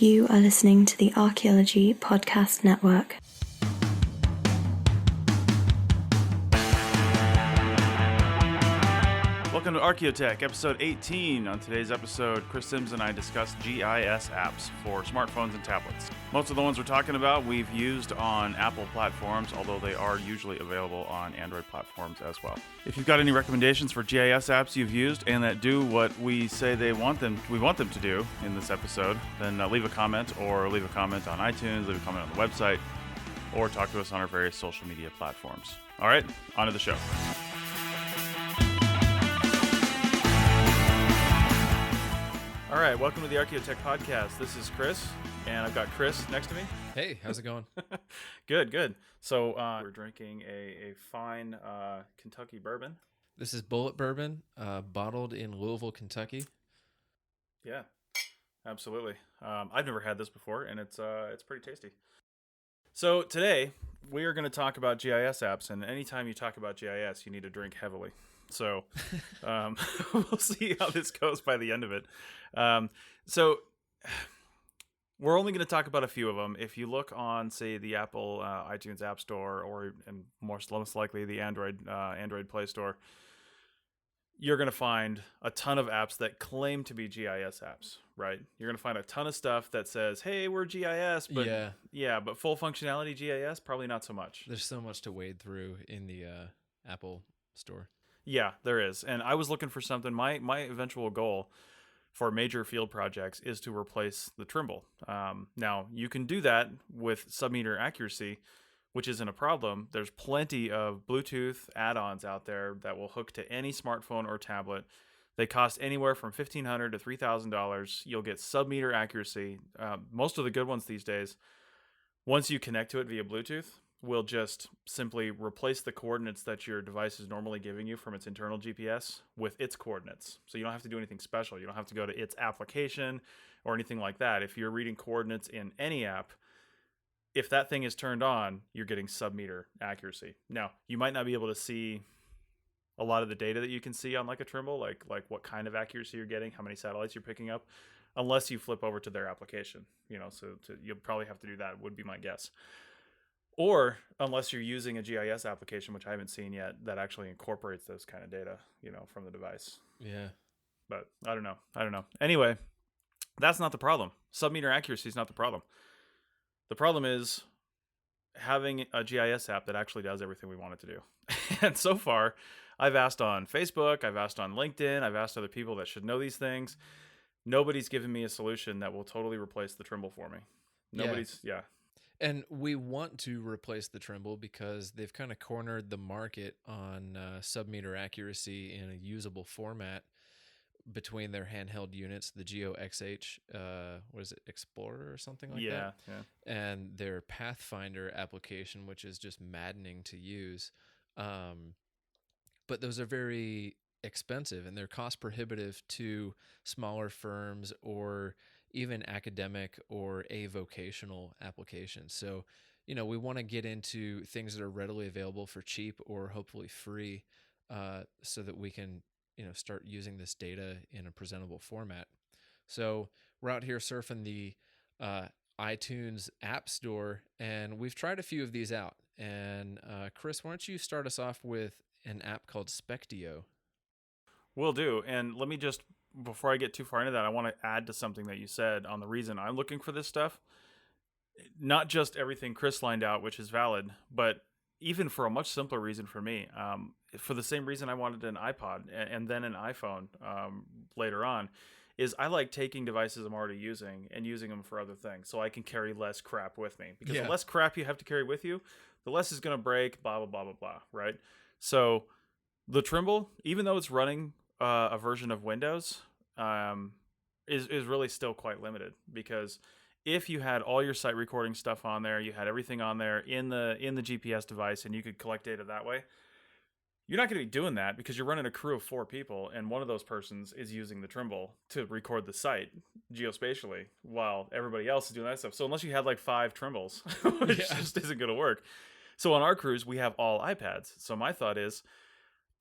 You are listening to the Archaeology Podcast Network. Welcome to Archaeotech, episode 18. On today's episode, Chris Sims and I discuss GIS apps for smartphones and tablets. Most of the ones we're talking about we've used on Apple platforms, although they are usually available on Android platforms as well. If you've got any recommendations for GIS apps you've used and that do what we say we want them to do in this episode, then leave a comment on iTunes, leave a comment on the website, or talk to us on our various social media platforms. All right, on to the show. All right, welcome to the Archaeotech Podcast. This is Chris, and I've got Chris next to me. Hey, how's it going? Good. So we're drinking a fine Kentucky bourbon. This is Bullet Bourbon, bottled in Louisville, Kentucky. Yeah, absolutely. I've never had this before, and it's pretty tasty. So today we are going to talk about GIS apps, and anytime you talk about GIS, you need to drink heavily. So we'll see how this goes by the end of it. So we're only going to talk about a few of them. If you look on, say, the Apple iTunes App Store and most likely the Android Play Store, you're going to find a ton of apps that claim to be GIS apps, right? You're going to find a ton of stuff that says, hey, we're GIS, but but full functionality GIS, probably not so much. There's so much to wade through in the Apple Store. Yeah, there is. And I was looking for something. My eventual goal for major field projects is to replace the Trimble. Now, you can do that with sub-meter accuracy, which isn't a problem. There's plenty of Bluetooth add-ons out there that will hook to any smartphone or tablet. They cost anywhere from $1,500 to $3,000. You'll get sub-meter accuracy. Most of the good ones these days, once you connect to it via Bluetooth, will just simply replace the coordinates that your device is normally giving you from its internal GPS with its coordinates. So you don't have to do anything special. You don't have to go to its application or anything like that. If you're reading coordinates in any app, if that thing is turned on, you're getting sub-meter accuracy. Now, you might not be able to see a lot of the data that you can see on like a Trimble, like what kind of accuracy you're getting, how many satellites you're picking up, unless you flip over to their application. So you'll probably have to do that, would be my guess. Or unless you're using a GIS application, which I haven't seen yet, that actually incorporates those kind of data, from the device. Yeah. But I don't know. Anyway, that's not the problem. Sub-meter accuracy is not the problem. The problem is having a GIS app that actually does everything we want it to do. And so far, I've asked on Facebook, I've asked on LinkedIn, I've asked other people that should know these things. Nobody's given me a solution that will totally replace the Trimble for me. Yeah. And we want to replace the Trimble because they've kind of cornered the market on sub-meter accuracy in a usable format between their handheld units, the Geo XH, Explorer or something like that? Yeah. And their Pathfinder application, which is just maddening to use. But those are very expensive and they're cost prohibitive to smaller firms or even academic or avocational applications. So, we want to get into things that are readily available for cheap or hopefully free so that we can, start using this data in a presentable format. So we're out here surfing the iTunes App Store, and we've tried a few of these out. And Chris, why don't you start us off with an app called Spectio? Will do. And let me just, before I get too far into that, I want to add to something that you said on the reason I'm looking for this stuff. Not just everything Chris lined out, which is valid, but even for a much simpler reason for me. For the same reason I wanted an iPod and then an iPhone later on, is I like taking devices I'm already using and using them for other things so I can carry less crap with me. Because the less crap you have to carry with you, the less is going to break, blah, blah, blah, blah, blah, right? So the Trimble, even though it's running a version of Windows, is really still quite limited, because if you had all your site recording stuff on there, you had everything on there in the GPS device, and you could collect data that way, you're not going to be doing that because you're running a crew of 4 people, and one of those persons is using the Trimble to record the site geospatially while everybody else is doing that stuff. So unless you had like 5 Trimbles, which just isn't going to work. So on our crews, we have all iPads. So my thought is,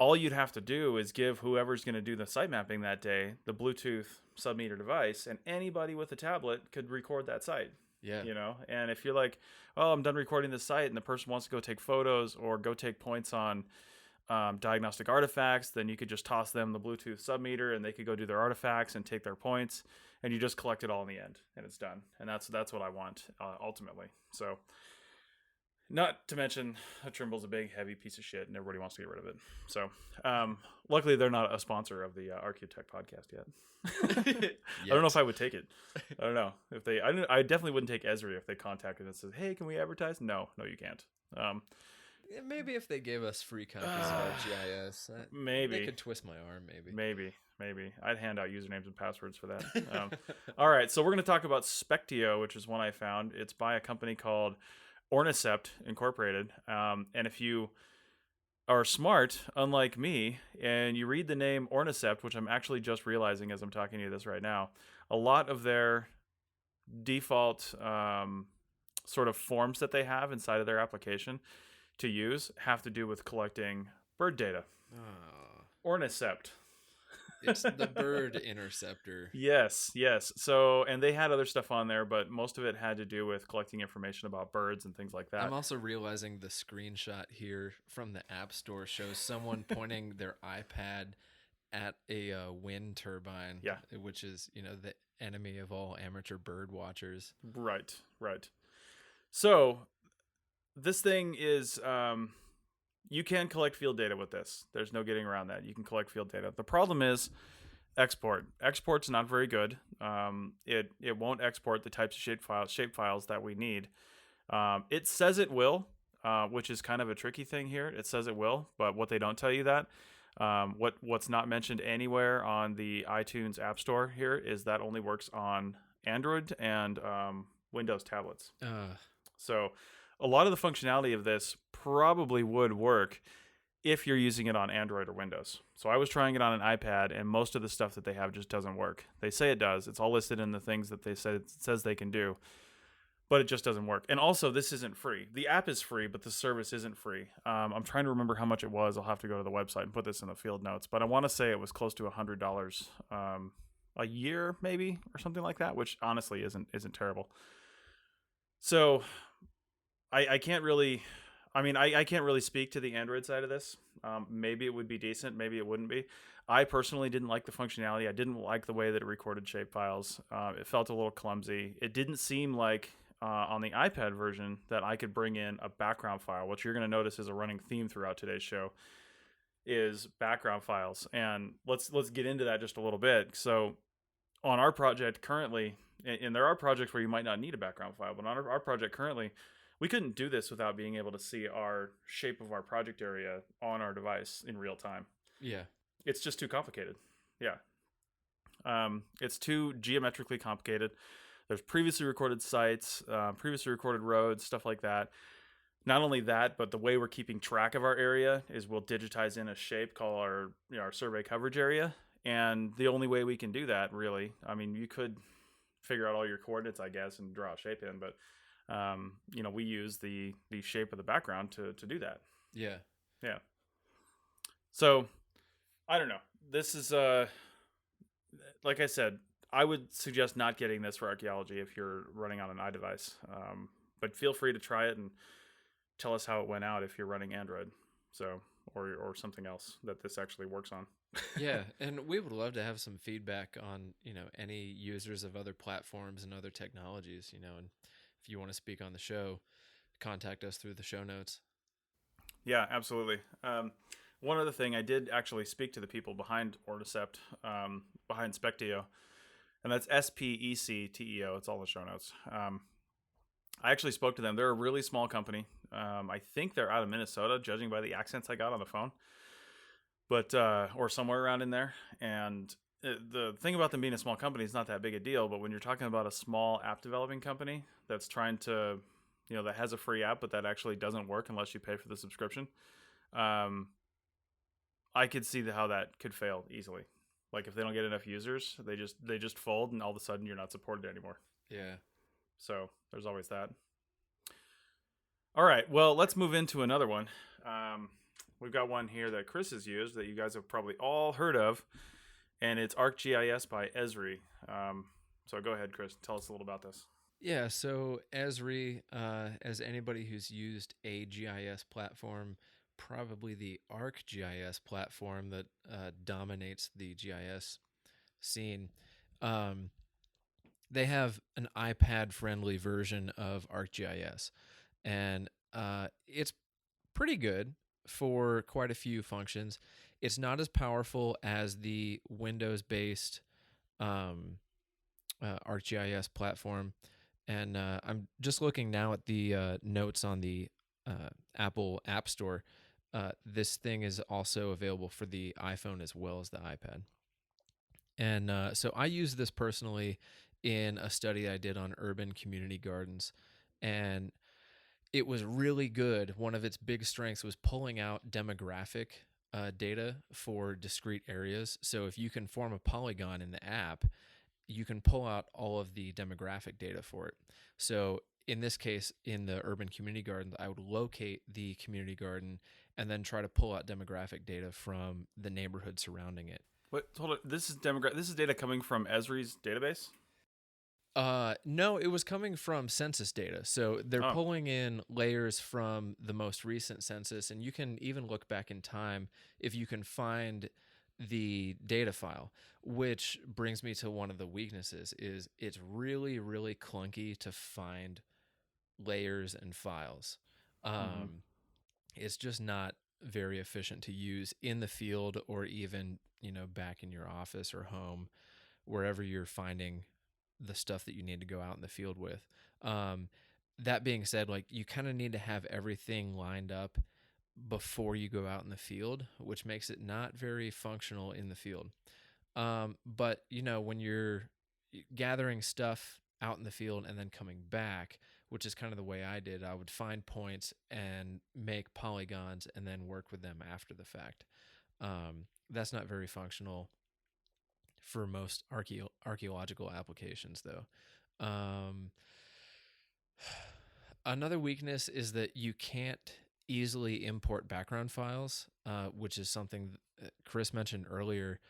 all you'd have to do is give whoever's going to do the site mapping that day the Bluetooth submeter device, and anybody with a tablet could record that site. Yeah. And if you're like, oh, I'm done recording this site, and the person wants to go take photos or go take points on diagnostic artifacts, then you could just toss them the Bluetooth submeter, and they could go do their artifacts and take their points, and you just collect it all in the end, and it's done. And that's what I want ultimately. So, not to mention, a Trimble's a big, heavy piece of shit, and everybody wants to get rid of it. So, luckily, they're not a sponsor of the Archaeotech podcast yet. I don't know if I would take it. I don't know if they. I definitely wouldn't take Esri if they contacted and says, "Hey, can we advertise?" No, you can't. Maybe if they gave us free copies of our GIS, maybe they could twist my arm. Maybe I'd hand out usernames and passwords for that. All right, so we're going to talk about Spectio, which is one I found. It's by a company called Ornicept Incorporated. And if you are smart, unlike me, and you read the name Ornicept, which I'm actually just realizing as I'm talking to you this right now, a lot of their default sort of forms that they have inside of their application to use have to do with collecting bird data. Ornicept. It's the bird interceptor. Yes. So, and they had other stuff on there, but most of it had to do with collecting information about birds and things like that. I'm also realizing the screenshot here from the App Store shows someone pointing their iPad at a wind turbine, which is, the enemy of all amateur bird watchers. Right. So, this thing is, you can collect field data with this. There's no getting around that. You can collect field data. The problem is export. Export's not very good. It won't export the types of shape files that we need. It says it will, which is kind of a tricky thing here. It says it will, but what they don't tell you that, what's not mentioned anywhere on the iTunes App Store here is that only works on Android and Windows tablets. So a lot of the functionality of this probably would work if you're using it on Android or Windows. So I was trying it on an iPad, and most of the stuff that they have just doesn't work. They say it does. It's all listed in the things that they said it says they can do, but it just doesn't work. And also, this isn't free. The app is free, but the service isn't free. I'm trying to remember how much it was. I'll have to go to the website and put this in the field notes, but I want to say it was close to $100 a year, maybe, or something like that, which honestly isn't terrible. So I can't really, I can't really speak to the Android side of this. Maybe it would be decent. Maybe it wouldn't be. I personally didn't like the functionality. I didn't like the way that it recorded shapefiles. It felt a little clumsy. It didn't seem like on the iPad version that I could bring in a background file, which you're going to notice is a running theme throughout today's show, is background files. And let's get into that just a little bit. So on our project currently, and there are projects where you might not need a background file, but on our project currently, we couldn't do this without being able to see our shape of our project area on our device in real time. Yeah. It's just too complicated. Yeah. It's too geometrically complicated. There's previously recorded sites, previously recorded roads, stuff like that. Not only that, but the way we're keeping track of our area is we'll digitize in a shape called our survey coverage area. And the only way we can do that, really, you could figure out all your coordinates, I guess, and draw a shape in, but we use the shape of the background to do that. Yeah. So I don't know. This is like I said, I would suggest not getting this for archaeology if you're running on an iDevice. But feel free to try it and tell us how it went out if you're running Android. So or something else that this actually works on. Yeah, and we would love to have some feedback on, any users of other platforms and other technologies, and if you want to speak on the show, contact us through the show notes. Yeah, absolutely. One other thing, I did actually speak to the people behind Ornicept, behind Spectio, and that's SPECTEO. It's all in the show notes. I actually spoke to them. They're a really small company. I think they're out of Minnesota, judging by the accents I got on the phone, but or somewhere around in there. And the thing about them being a small company is not that big a deal, but when you're talking about a small app developing company that's trying to, that has a free app, but that actually doesn't work unless you pay for the subscription, I could see how that could fail easily. Like if they don't get enough users, they just fold, and all of a sudden you're not supported anymore. Yeah. So there's always that. All right, well, let's move into another one. we've got one here that Chris has used that you guys have probably all heard of, and it's ArcGIS by Esri. So go ahead, Chris. Tell us a little about this. Yeah, so Esri, as anybody who's used a GIS platform, probably the ArcGIS platform that dominates the GIS scene, um, they have an iPad-friendly version of ArcGIS, and it's pretty good for quite a few functions. It's not as powerful as the Windows-based um, ArcGIS platform. And I'm just looking now at the notes on the Apple App Store. This thing is also available for the iPhone as well as the iPad. And so I use this personally in a study I did on urban community gardens. And it was really good. One of its big strengths was pulling out demographic data for discrete areas. So if you can form a polygon in the app, you can pull out all of the demographic data for it. So in this case, in the urban community garden, I would locate the community garden and then try to pull out demographic data from the neighborhood surrounding it. Wait, hold on. This is data coming from Esri's database? No, it was coming from census data. So they're pulling in layers from the most recent census, and you can even look back in time if you can find the data file, which brings me to one of the weaknesses is it's really, really clunky to find layers and files. It's just not very efficient to use in the field or even, back in your office or home, wherever you're finding the stuff that you need to go out in the field with. That being said, like you kind of need to have everything lined up before you go out in the field, which makes it not very functional in the field. But when you're gathering stuff out in the field and then coming back, which is kind of the way I did, I would find points and make polygons and then work with them after the fact. That's not very functional for most archaeological applications, though. Another weakness is that you can't easily import background files, which is something Chris mentioned earlier.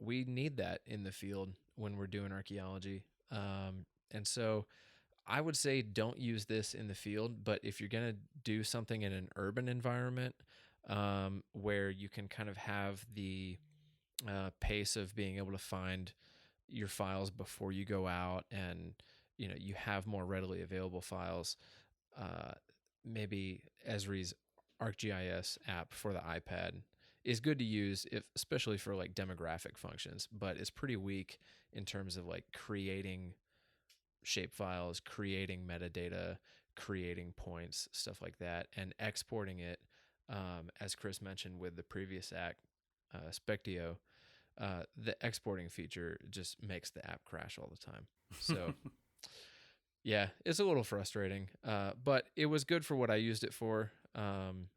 We need that in the field when we're doing archaeology. And so I would say don't use this in the field, but if you're going to do something in an urban environment where you can kind of have the pace of being able to find your files before you go out and you have more readily available files, maybe Esri's ArcGIS app for the iPad is good to use, especially for like demographic functions, but it's pretty weak in terms of like creating shapefiles, creating metadata, creating points, stuff like that, and exporting it, as Chris mentioned with the previous app, Spectio. The exporting feature just makes the app crash all the time. So yeah, it's a little frustrating, but it was good for what I used it for,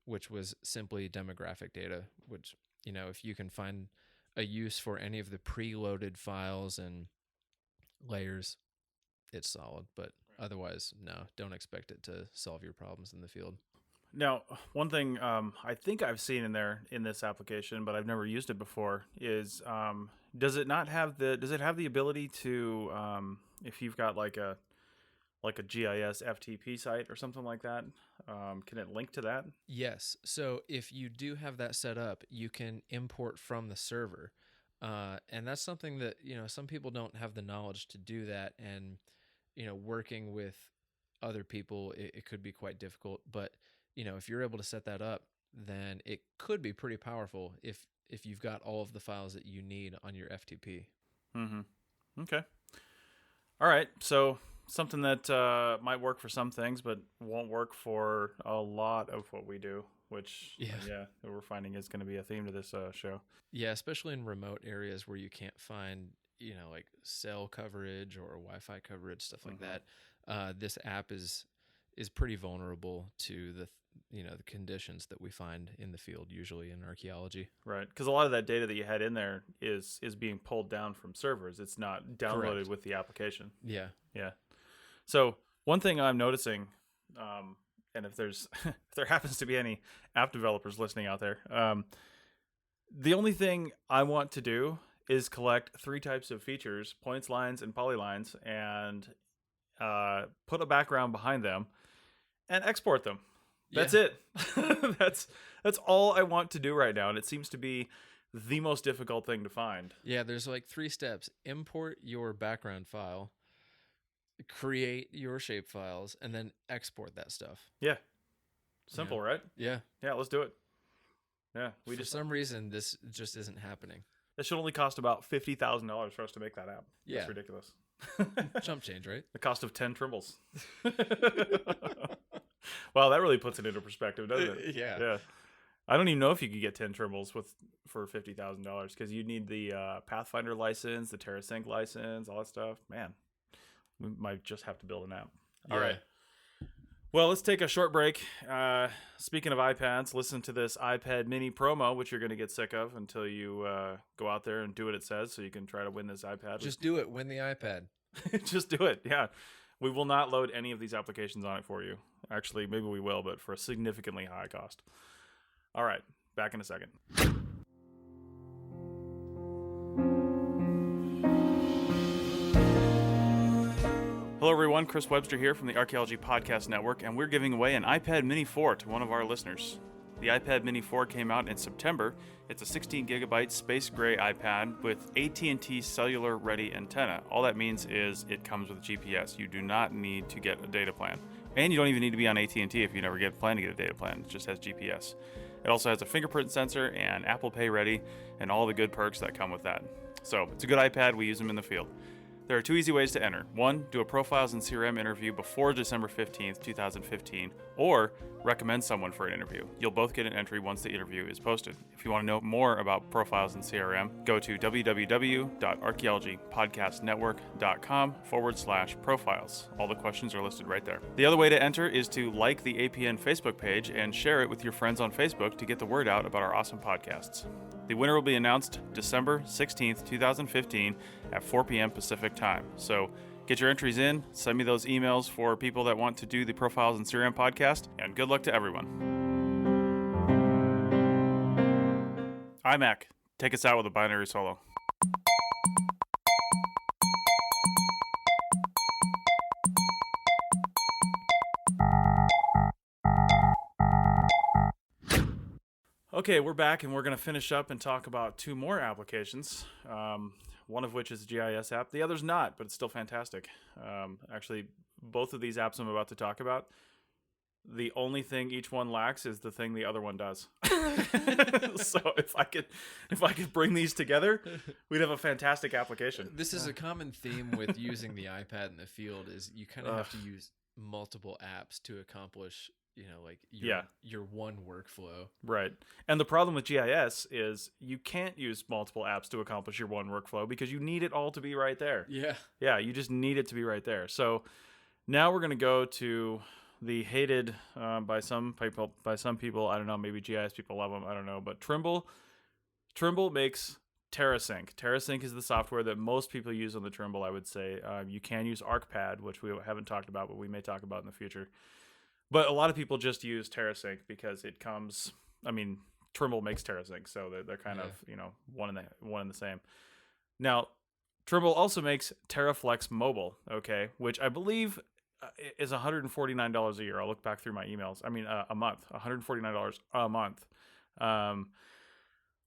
which was simply demographic data, which, if you can find a use for any of the preloaded files and layers, it's solid. But otherwise, no, don't expect it to solve your problems in the field. Now, one thing I think I've seen in this application, but I've never used it before, is does it have the ability to, if you've got like a GIS FTP site or something like that, can it link to that? Yes. So if you do have that set up, you can import from the server. And that's something that, some people don't have the knowledge to do that. And, working with other people, it could be quite difficult. But, if you're able to set that up, then it could be pretty powerful if you've got all of the files that you need on your FTP. Mm-hmm. Okay. All right. So something that might work for some things, but won't work for a lot of what we do, which we're finding is going to be a theme to this show. Yeah, especially in remote areas where you can't find, like cell coverage or Wi-Fi coverage, stuff like that. This app is pretty vulnerable to the conditions that we find in the field, usually in archaeology. Right, because a lot of that data that you had in there is being pulled down from servers. It's not downloaded with the application. Yeah. So one thing I'm noticing and if there's if there happens to be any app developers listening out there, the only thing I want to do is collect 3 types of features: points, lines, and polylines, and put a background behind them and export them. That's it. That's all I want to do right now, and it seems to be the most difficult thing to find. Yeah, there's like 3 steps. Import your background file, create your shape files, and then export that stuff. Yeah. Simple, right? Yeah. Yeah, let's do it. Yeah, For some reason, this just isn't happening. It should only cost about $50,000 for us to make that app. Yeah. That's ridiculous. Chump change, right? The cost of 10 Trimbles. Wow, that really puts it into perspective, doesn't it? Yeah. Yeah. I don't even know if you could get 10 Trimbles for $50,000 because you need the Pathfinder license, the TerraSync license, all that stuff. Man, we might just have to build an app. All right. Well, let's take a short break. Speaking of iPads, listen to this iPad mini promo, which you're going to get sick of until you go out there and do what it says so you can try to win this iPad. Just do it. Win the iPad. Just do it. Yeah. We will not load any of these applications on it for you. Actually, maybe we will, but for a significantly high cost. All right. Back in a second. Hello, everyone. Chris Webster here from the Archaeology Podcast Network, and we're giving away an iPad Mini 4 to one of our listeners. The iPad Mini 4 came out in September. It's a 16-gigabyte space gray iPad with AT&T cellular-ready antenna. All that means is it comes with GPS. You do not need to get a data plan. And you don't even need to be on AT&T if you never plan to get a data plan. It just has GPS. It also has a fingerprint sensor and Apple Pay ready and all the good perks that come with that. So it's a good iPad. We use them in the field. There are 2 easy ways to enter. 1, do a Profiles in CRM interview before December 15th, 2015, or recommend someone for an interview. You'll both get an entry once the interview is posted. If you want to know more about Profiles in CRM, go to www.archaeologypodcastnetwork.com/profiles. All the questions are listed right there. The other way to enter is to like the APN Facebook page and share it with your friends on Facebook to get the word out about our awesome podcasts. The winner will be announced December 16th, 2015 at 4 p.m. Pacific time. So get your entries in, send me those emails for people that want to do the Profiles in CRM podcast, and good luck to everyone. iMac, take us out with a binary solo. Okay, we're back, and we're going to finish up and talk about 2 more applications, one of which is a GIS app. The other's not, but it's still fantastic. Actually, both of these apps I'm about to talk about, the only thing each one lacks is the thing the other one does. So if I could bring these together, we'd have a fantastic application. This is a common theme with using the iPad in the field is you kind of have to use multiple apps to accomplish your one workflow. Right. And the problem with GIS is you can't use multiple apps to accomplish your one workflow because you need it all to be right there. Yeah. Yeah, you just need it to be right there. So now we're going to go to the hated by some people, I don't know, maybe GIS people love them, I don't know, but Trimble makes TerraSync. TerraSync is the software that most people use on the Trimble, I would say. You can use ArcPad, which we haven't talked about, but we may talk about in the future. But a lot of people just use TerraSync because it comes. I mean, Trimble makes TerraSync, so they're kind of one and the same. Now, Trimble also makes TerraFlex Mobile, okay, which I believe is $149 a year. I'll look back through my emails. I mean, a month, $149 a month.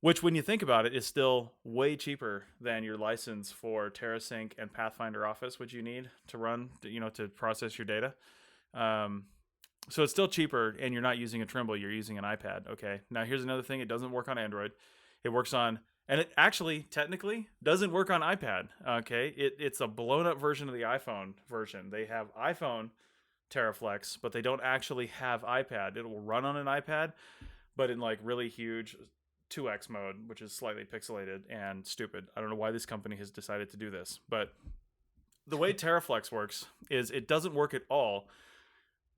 Which, when you think about it, is still way cheaper than your license for TerraSync and Pathfinder Office, which you need to run, to process your data. So it's still cheaper, and you're not using a Trimble, you're using an iPad, okay? Now, here's another thing. It doesn't work on Android. It works on, and it actually, technically, doesn't work on iPad, okay? It's a blown-up version of the iPhone version. They have iPhone TerraFlex, but they don't actually have iPad. It will run on an iPad, but in, really huge 2x mode, which is slightly pixelated and stupid. I don't know why this company has decided to do this, but the way TerraFlex works is it doesn't work at all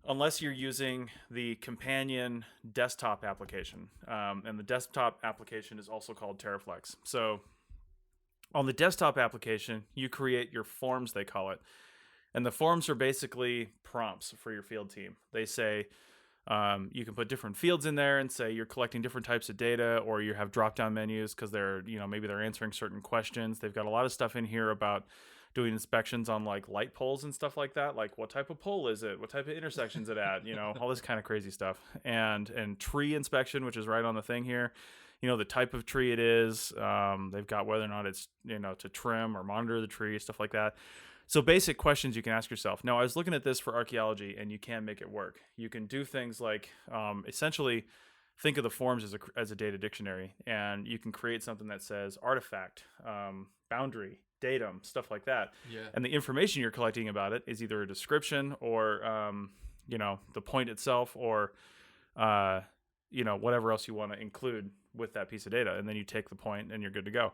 unless you're using the companion desktop application. And the desktop application is also called TerraFlex. So on the desktop application, you create your forms, they call it. And the forms are basically prompts for your field team. They say, You can put different fields in there and say you're collecting different types of data, or you have drop-down menus because they're, maybe they're answering certain questions. They've got a lot of stuff in here about doing inspections on like light poles and stuff like that. Like what type of pole is it? What type of intersections it at? All this kind of crazy stuff. And tree inspection, which is right on the thing here. The type of tree it is. They've got whether or not it's, to trim or monitor the tree, stuff like that. So basic questions you can ask yourself. Now, I was looking at this for archaeology, and you can make it work. You can do things like essentially think of the forms as a data dictionary, and you can create something that says artifact, boundary, datum, stuff like that. Yeah. And the information you're collecting about it is either a description or, the point itself or, whatever else you want to include with that piece of data. And then you take the point and you're good to go.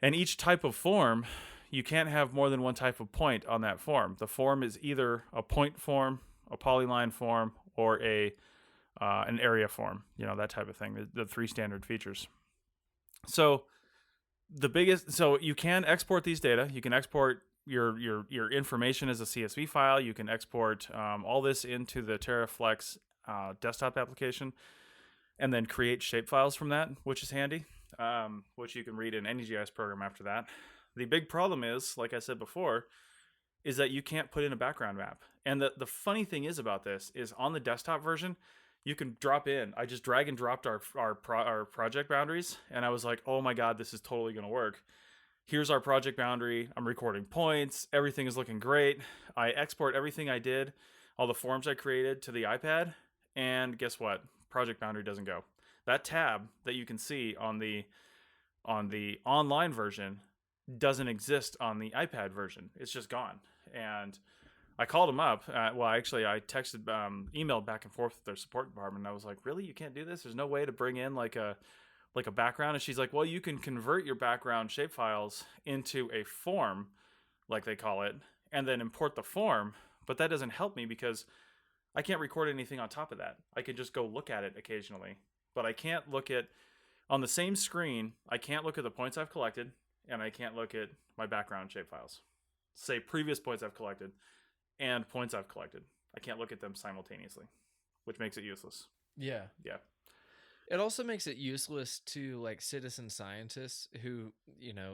And each type of form, you can't have more than one type of point on that form. The form is either a point form, a polyline form, or an area form, that type of thing, the three standard features. So you can export these data. You can export your information as a CSV file. You can export all this into the TerraFlex desktop application and then create shapefiles from that, which is handy, which you can read in any GIS program after that. The big problem is, like I said before, is that you can't put in a background map. And the funny thing is about this is on the desktop version, you can drop in. I just drag and dropped our project boundaries, and I was like, oh my God, this is totally going to work. Here's our project boundary. I'm recording points. Everything is looking great. I export everything I did, all the forms I created to the iPad, and guess what? Project boundary doesn't go. That tab that you can see on the online version doesn't exist on the iPad version. It's just gone. And I called them up. I texted, emailed back and forth with their support department. And I was like, really? You can't do this? There's no way to bring in like a background? And she's like, well, you can convert your background shapefiles into a form, like they call it, and then import the form. But that doesn't help me because I can't record anything on top of that. I can just go look at it occasionally, but I can't look at, on the same screen, I can't look at the points I've collected, and I can't look at my background shapefiles. Say previous points I've collected and points I've collected. I can't look at them simultaneously, which makes it useless. Yeah. Yeah. It also makes it useless to like citizen scientists who,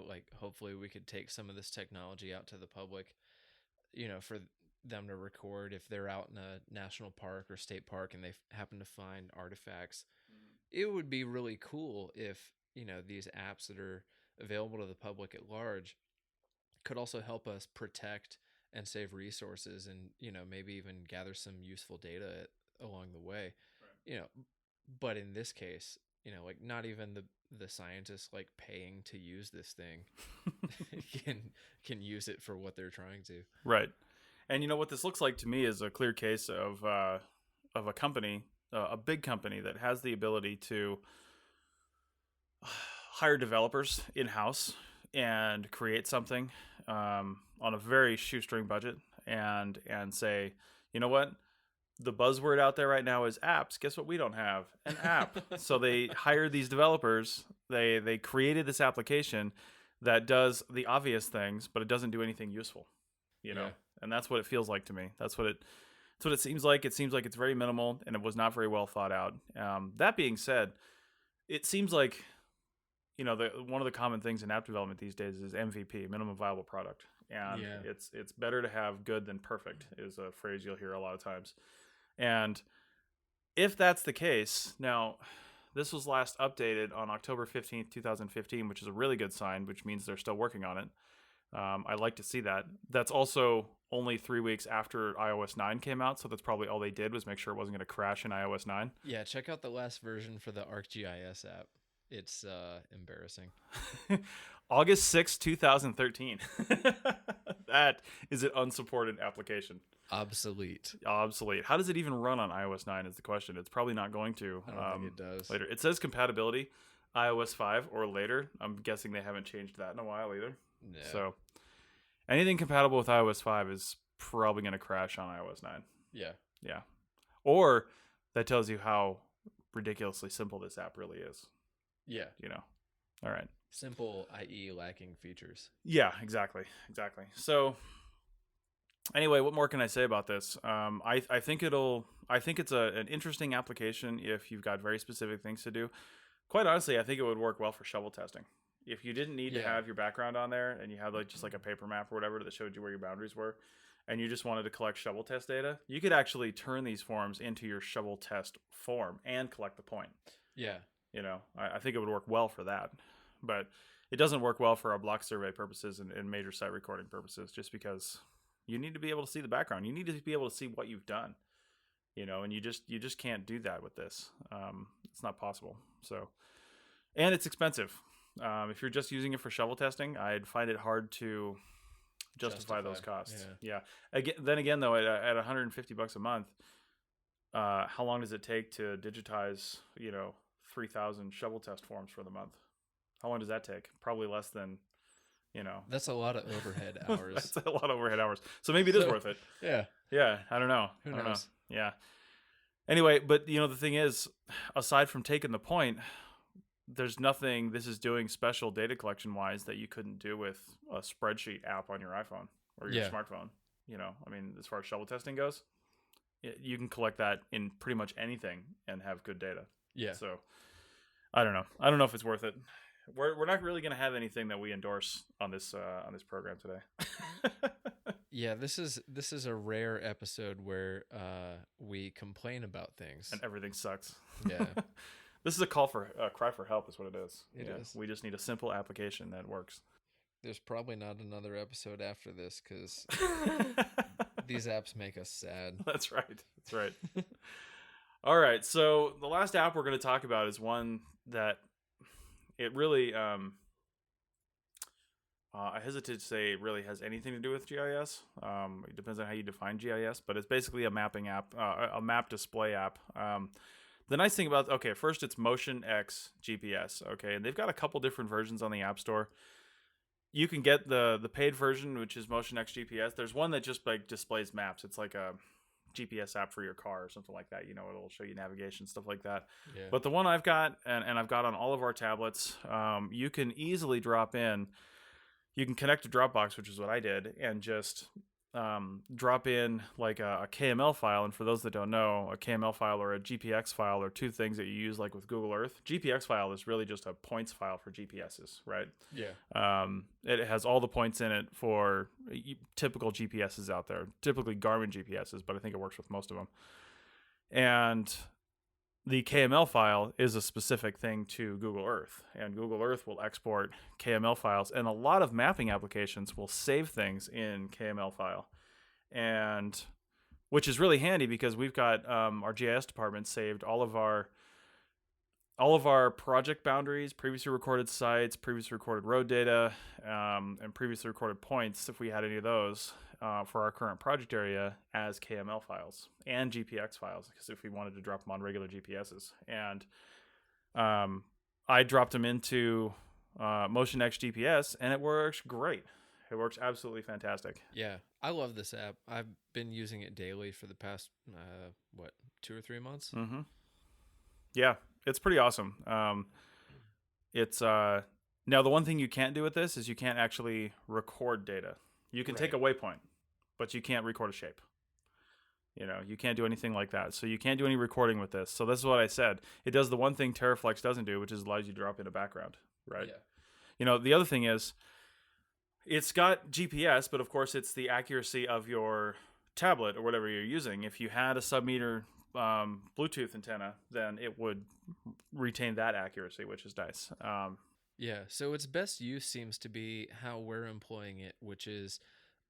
like hopefully we could take some of this technology out to the public, for them to record if they're out in a national park or state park and they happen to find artifacts. It would be really cool if, these apps that are available to the public at large could also help us protect and save resources and, maybe even gather some useful data along the way. Right. But in this case, like not even the scientists like paying to use this thing can use it for what they're trying to. Right. And what this looks like to me is a clear case of a company, a big company that has the ability to hire developers in-house and create something on a very shoestring budget and say, you know what? The buzzword out there right now is apps. Guess what we don't have? An app. So they hired these developers. They created this application that does the obvious things, but it doesn't do anything useful. Yeah. And that's what it feels like to me. That's what it seems like. It seems like it's very minimal and it was not very well thought out. That being said, it seems like, one of the common things in app development these days is MVP, minimum viable product. And it's better to have good than perfect is a phrase you'll hear a lot of times. And if that's the case, now this was last updated on October 15th, 2015, which is a really good sign, which means they're still working on it. I like to see that. That's also only 3 weeks after iOS 9 came out, so that's probably all they did was make sure it wasn't going to crash in iOS 9. Yeah, check out the last version for the ArcGIS app. It's embarrassing. August 6, 2013. That is an unsupported application. Obsolete. How does it even run on iOS 9 is the question. It's probably not going to. I don't think it does. Later. It says compatibility, iOS 5 or later. I'm guessing they haven't changed that in a while either. No. So anything compatible with iOS 5 is probably going to crash on iOS 9. Yeah. Yeah. Or that tells you how ridiculously simple this app really is. Yeah. All right. Simple, i.e. lacking features. Yeah, exactly. So anyway, what more can I say about this? I think it'll I think it's an interesting application if you've got very specific things to do. Quite honestly, I think it would work well for shovel testing. If you didn't need to have your background on there and you had like just like a paper map or whatever that showed you where your boundaries were, and you just wanted to collect shovel test data, you could actually turn these forms into your shovel test form and collect the point. Yeah. You know, I think it would work well for that, but it doesn't work well for our block survey purposes and major site recording purposes, just because you need to be able to see the background. You need to be able to see what you've done, you know, and you just can't do that with this. It's not possible. So, and it's expensive. If you're just using it for shovel testing, I'd find it hard to justify those costs. Yeah. Then again, though, at $150 a month, how long does it take to digitize, 3,000 shovel test forms for the month? How long does that take? Probably less than, That's a lot of overhead hours. That's a lot of overhead hours. So maybe it is worth it. Yeah. Yeah. I don't know. Who knows? Yeah. Anyway, but the thing is, aside from taking the point, there's nothing this is doing special data collection wise that you couldn't do with a spreadsheet app on your iPhone or your smartphone. I mean, as far as shovel testing goes, you can collect that in pretty much anything and have good data. Yeah. So I don't know. I don't know if it's worth it. We're not really going to have anything that we endorse on this program today. Yeah, this is a rare episode where we complain about things and everything sucks. Yeah. This is a call for cry for help is what it is. It is. We just need a simple application that works. There's probably not another episode after this because these apps make us sad. That's right. All right. So the last app we're going to talk about is one that it really, I hesitate to say it really has anything to do with GIS. It depends on how you define GIS, but it's basically a mapping app, a map display app. The nice thing about, first it's Motion X GPS, and they've got a couple different versions on the App Store. You can get the paid version, which is Motion X GPS. There's one that just like displays maps. It's like a GPS app for your car or something like that. It'll show you navigation, stuff like that. Yeah. But the one I've got, and I've got on all of our tablets, you can easily drop in. You can connect to Dropbox, which is what I did, and just drop in like a KML file. And for those that don't know, a KML file or a GPX file are two things that you use like with Google Earth. GPX file is really just a points file for GPSs, right? Yeah. It has all the points in it for typical GPSs out there, typically Garmin GPSs, but I think it works with most of them. And the KML file is a specific thing to Google Earth, and Google Earth will export KML files, and a lot of mapping applications will save things in KML file, and which is really handy because we've got our GIS department saved all of our project boundaries, previously recorded sites, previously recorded road data, and previously recorded points, if we had any of those, for our current project area as KML files and GPX files, because if we wanted to drop them on regular GPSs. And I dropped them into Motion X GPS, and it works great. It works absolutely fantastic. Yeah, I love this app. I've been using it daily for the past, 2 or 3 months? Mm-hmm. Yeah, it's pretty awesome. It's now the one thing you can't do with this is you can't actually record data. You can take a waypoint, but you can't record a shape. You can't do anything like that. So you can't do any recording with this. So this is what I said. It does the one thing Terraflex doesn't do, which is allows you to drop in a background, right? Yeah. The other thing is it's got GPS, but of course it's the accuracy of your tablet or whatever you're using. If you had a sub-meter Bluetooth antenna, then it would retain that accuracy, which is nice. Yeah, so its best use seems to be how we're employing it, which is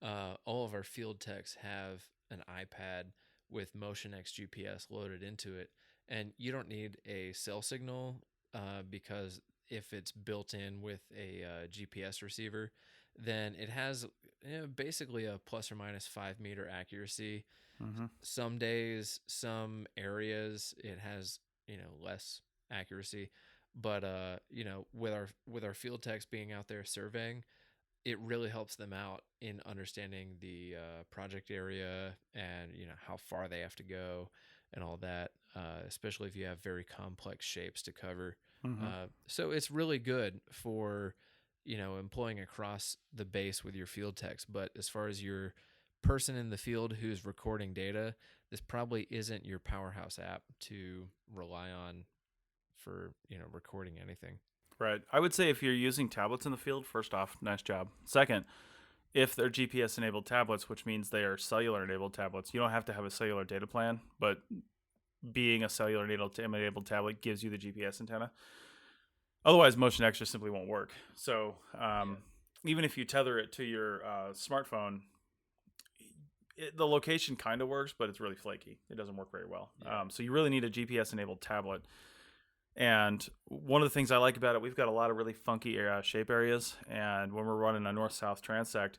all of our field techs have an iPad with Motion X GPS loaded into it, and you don't need a cell signal because if it's built in with a GPS receiver, then it has basically a plus or minus 5 meter accuracy. Mm-hmm. Some days, some areas, it has less accuracy. But with our field techs being out there surveying, it really helps them out in understanding the project area and how far they have to go and all that. Especially if you have very complex shapes to cover. Mm-hmm. So it's really good for employing across the base with your field techs. But as far as your person in the field who's recording data, this probably isn't your powerhouse app to rely on for, recording anything. Right. I would say if you're using tablets in the field, first off, nice job. Second, if they're GPS enabled tablets, which means they are cellular enabled tablets, you don't have to have a cellular data plan, but being a cellular enabled tablet gives you the GPS antenna. Otherwise, Motion X just simply won't work. So even if you tether it to your smartphone, the location kind of works, but it's really flaky. It doesn't work very well. Yeah. So you really need a GPS enabled tablet. And one of the things I like about it, we've got a lot of really funky shape areas. And when we're running a north-south transect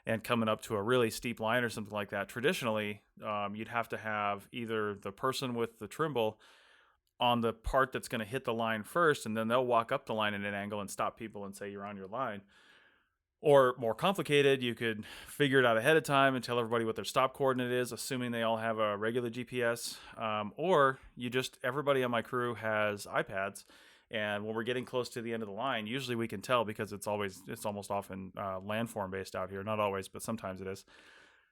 and coming up to a really steep line or something like that, traditionally, you'd have to have either the person with the Trimble on the part that's going to hit the line first, and then they'll walk up the line at an angle and stop people and say you're on your line. Or more complicated, you could figure it out ahead of time and tell everybody what their stop coordinate is, assuming they all have a regular GPS. Or everybody on my crew has iPads, and when we're getting close to the end of the line, usually we can tell because it's almost often landform based out here. Not always, but sometimes it is.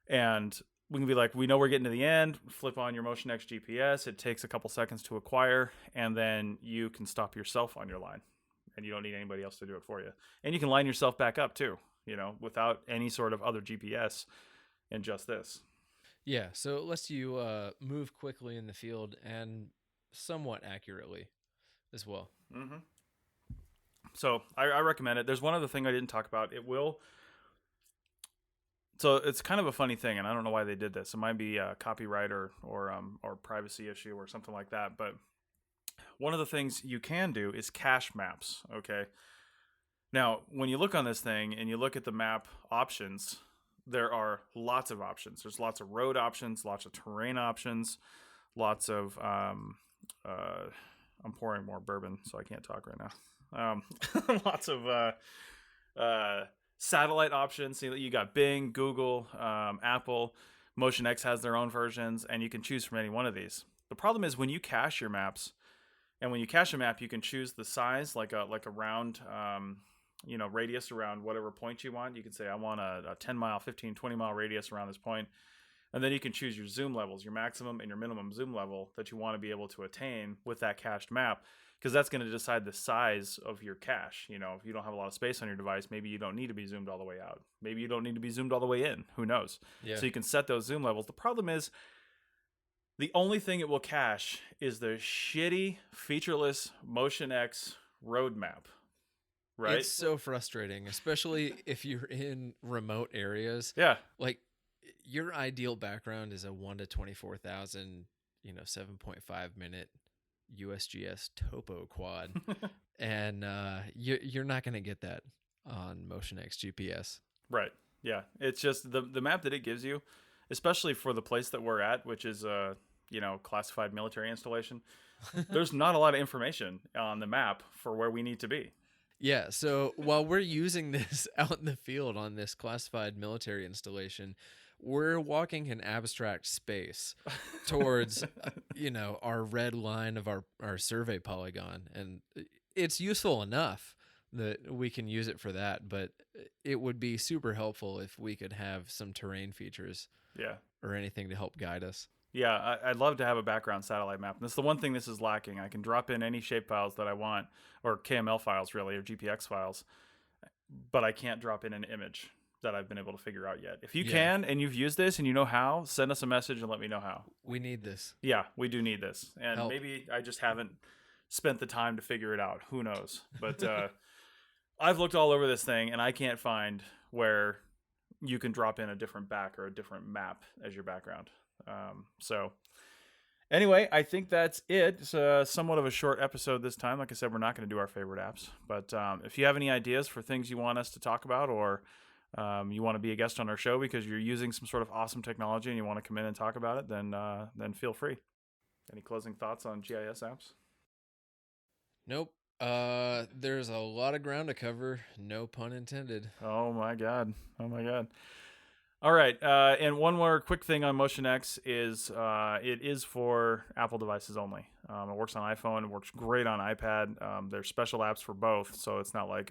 And we can be like, we know we're getting to the end, flip on your Motion X GPS. It takes a couple seconds to acquire, and then you can stop yourself on your line. And you don't need anybody else to do it for you. And you can line yourself back up too, without any sort of other GPS and just this. Yeah, so it lets you move quickly in the field and somewhat accurately as well. Mm-hmm. So I recommend it. There's one other thing I didn't talk about. So it's kind of a funny thing, and I don't know why they did this. It might be a copyright or privacy issue or something like that, but one of the things you can do is cache maps, okay? Now, when you look on this thing and you look at the map options, there are lots of options. There's lots of road options, lots of terrain options, lots of... I'm pouring more bourbon, so I can't talk right now. Lots of satellite options. So you got Bing, Google, Apple. Motion X has their own versions, and you can choose from any one of these. The problem is when you cache your maps, and when you cache a map, you can choose the size, like a round, radius around whatever point you want. You can say, I want a 10-mile, 15, 20-mile radius around this point. And then you can choose your zoom levels, your maximum and your minimum zoom level that you want to be able to attain with that cached map, because that's going to decide the size of your cache. If you don't have a lot of space on your device, maybe you don't need to be zoomed all the way out. Maybe you don't need to be zoomed all the way in. Who knows? Yeah. So you can set those zoom levels. The problem is, the only thing it will cache is the shitty, featureless Motion X roadmap, right? It's so frustrating, especially if you're in remote areas. Yeah. Like, your ideal background is a 1 to 24,000, 7.5 minute USGS topo quad. And you're not going to get that on Motion X GPS. Right. Yeah. It's just the map that it gives you, especially for the place that we're at, which is classified military installation. There's not a lot of information on the map for where we need to be. Yeah, so while we're using this out in the field on this classified military installation, we're walking in abstract space towards, our red line of our survey polygon. And it's useful enough that we can use it for that, but it would be super helpful if we could have some terrain features or anything to help guide us. Yeah, I'd love to have a background satellite map. And that's the one thing this is lacking. I can drop in any shape files that I want, or KML files really, or GPX files, but I can't drop in an image that I've been able to figure out yet. If you can, and you've used this and you know how, send us a message and let me know how. We need this. Yeah, we do need this. And Help. Maybe I just haven't spent the time to figure it out. Who knows? But I've looked all over this thing, and I can't find where you can drop in a different back or a different map as your background. So anyway, I think that's it. It's somewhat of a short episode this time. Like I said, we're not going to do our favorite apps, but if you have any ideas for things you want us to talk about, or you want to be a guest on our show because you're using some sort of awesome technology and you want to come in and talk about it, then feel free. Any closing thoughts on GIS apps? Nope. There's a lot of ground to cover. No pun intended. Oh my God. All right, and one more quick thing on Motion X is it is for Apple devices only. It works on iPhone. It works great on iPad. There's special apps for both, so it's not like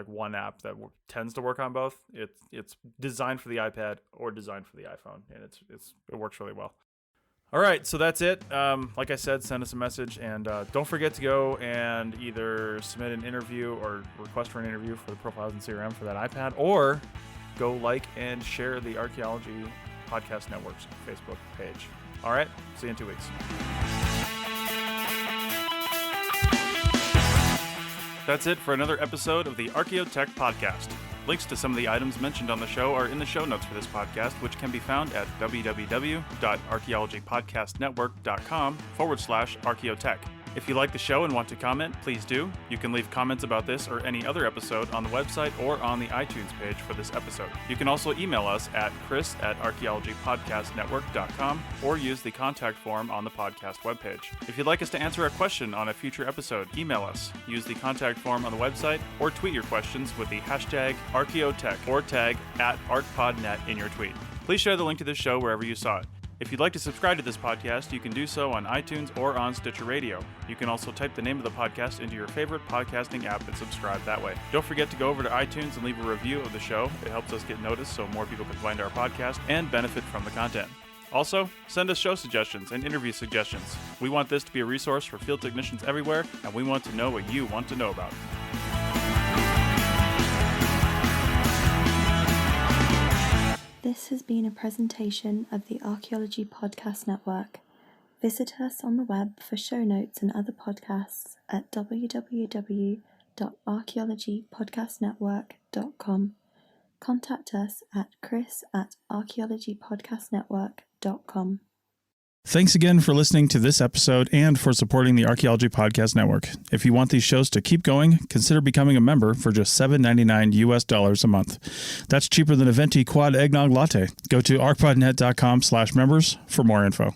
one app that tends to work on both. It's designed for the iPad or designed for the iPhone, and it works really well. All right, so that's it. Like I said, send us a message, and don't forget to go and either submit an interview or request for an interview for the Profiles in CRM for that iPad, or go like and share the Archaeology Podcast Network's Facebook page. All right, see you in 2 weeks. That's it for another episode of the Archaeotech Podcast. Links to some of the items mentioned on the show are in the show notes for this podcast, which can be found at www.archaeologypodcastnetwork.com/Archaeotech. If you like the show and want to comment, please do. You can leave comments about this or any other episode on the website or on the iTunes page for this episode. You can also email us at chris@archaeologypodcastnetwork.com or use the contact form on the podcast webpage. If you'd like us to answer a question on a future episode, email us. Use the contact form on the website or tweet your questions with the hashtag Archaeotech or tag @ArchPodNet in your tweet. Please share the link to this show wherever you saw it. If you'd like to subscribe to this podcast, you can do so on iTunes or on Stitcher Radio. You can also type the name of the podcast into your favorite podcasting app and subscribe that way. Don't forget to go over to iTunes and leave a review of the show. It helps us get noticed so more people can find our podcast and benefit from the content. Also, send us show suggestions and interview suggestions. We want this to be a resource for field technicians everywhere, and we want to know what you want to know about. This has been a presentation of the Archaeology Podcast Network. Visit us on the web for show notes and other podcasts at www.archaeologypodcastnetwork.com. Contact us at chris@archaeologypodcastnetwork.com. Thanks again for listening to this episode and for supporting the Archaeology Podcast Network. If you want these shows to keep going, consider becoming a member for just $7.99 a month. That's cheaper than a venti quad eggnog latte. Go to archpodnet.com/members for more info.